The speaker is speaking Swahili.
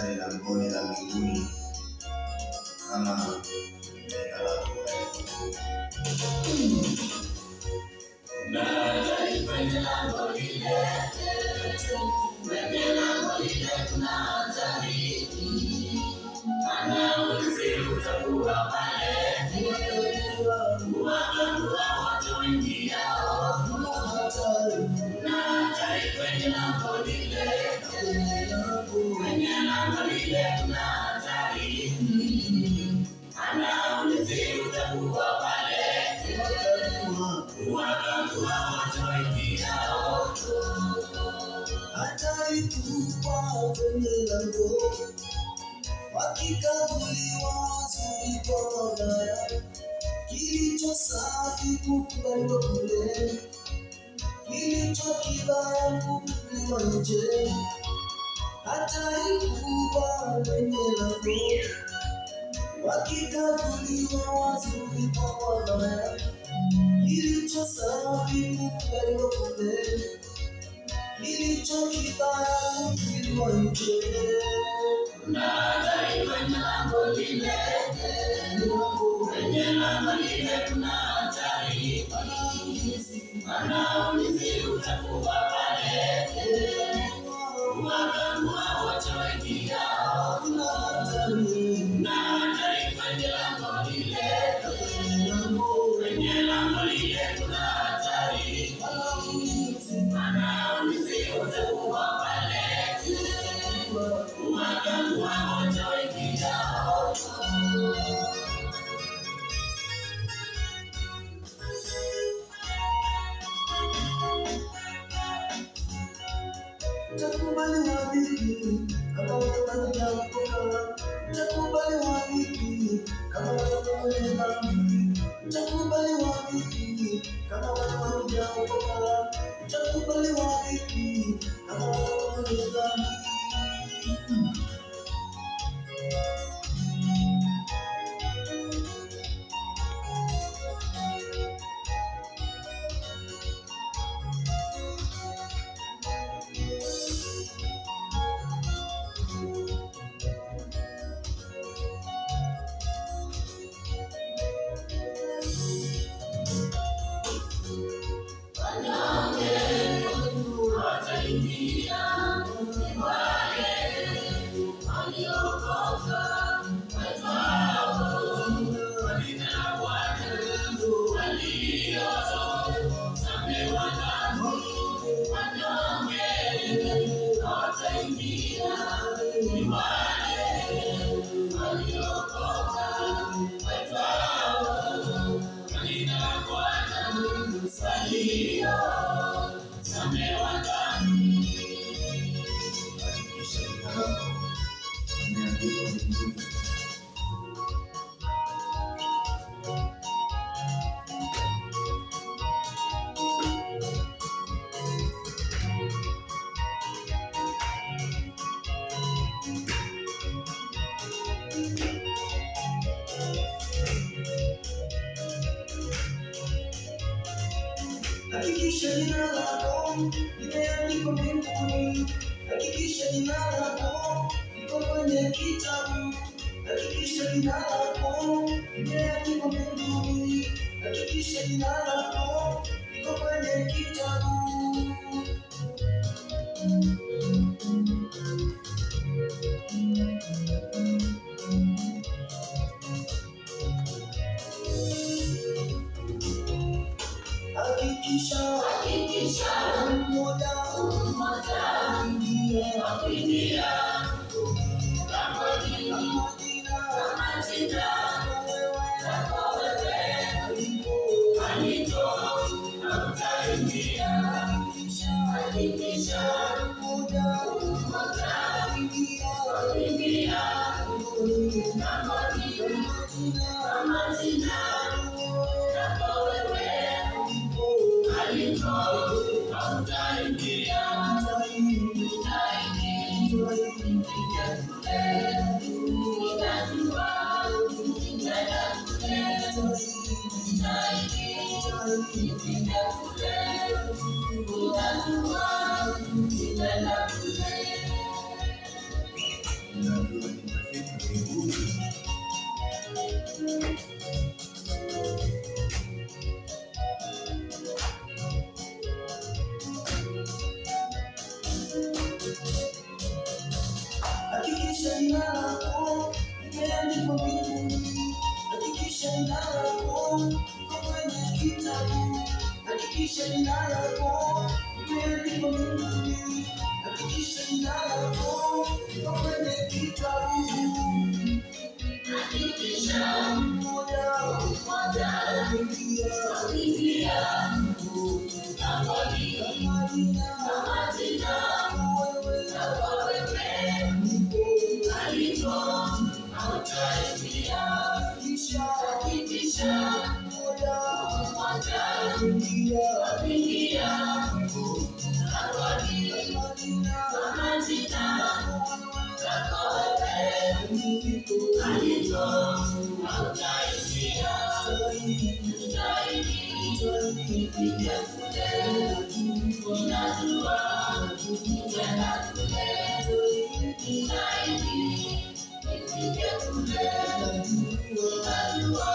pale langoni la mbinguni kama neno lako Nadai kwenye lango lile, kwenye lango lile kuna hatari, maana ulinzi utakuwa pale, kuwagandua watu waingiao. Nadai kwenye lango lile, kwenye lango lile kuna hatari, maana ulinzi utakuwa pale, kuwagandua watu waingiao. Hatari kubwa kwenye lango, wakikaguliwa wazuri kwa wabaya, kilicho safi kukubaliwa kule, kilicho kibaya kukubaliwa nje. Hatari kubwa kwenye lango, wakikaguliwa wazuri kwa wabaya, kilicho safi kukubaliwa kule, kilicho kibaya kukubaliwa nje. Nadai kwenye lango lile, kwenye lango lile kuna hatari, maana ulinzi utakuwa pale, kuwagandua watu waingiao. Nadai kwenye lango lile, kwenye lango lile kuna hatari, maana ulinzi utakuwa pale, kuwagandua watu waingiao. Utakubaliwa vipi kama wewe hujaokoka? Utakubaliwa vipi kama wewe mwenye dhambi? Utakubaliwa vipi kama wewe hujaokoka? Utakubaliwa vipi kama wewe mwenye dhambi? Hakikisha jina lako limeandikwa mbinguni. Hakikisha jina lako liko kwenye kitabu. Hakikisha jina lako limeandikwa mbinguni. Hakikisha jina lako liko kwenye kitabu. Hakikisha mmoja Kuingia langoni, kama jina lako wewe aliko na utaingia. Hakikisha mmoja kuingia langoni, kama jina lako wewe aliko na utaingia. ninajua nitafika mbinguni. Hakikisha jina lako limeandikwa mbinguni. Hakikisha jina lako liko kwenye kitabu. Hakikisha jina lako limeandikwa mbinguni. Hakikisha jina lako liko kwenye kitabu. Hakikisha Moja kuingia kama jina wewe alipo hautaingia. Hakikisha moja kuingia kama jina zako wewe alipo hautaingia. Nifike kule, ninajua nitaenda kule. Nifike kule, ninajua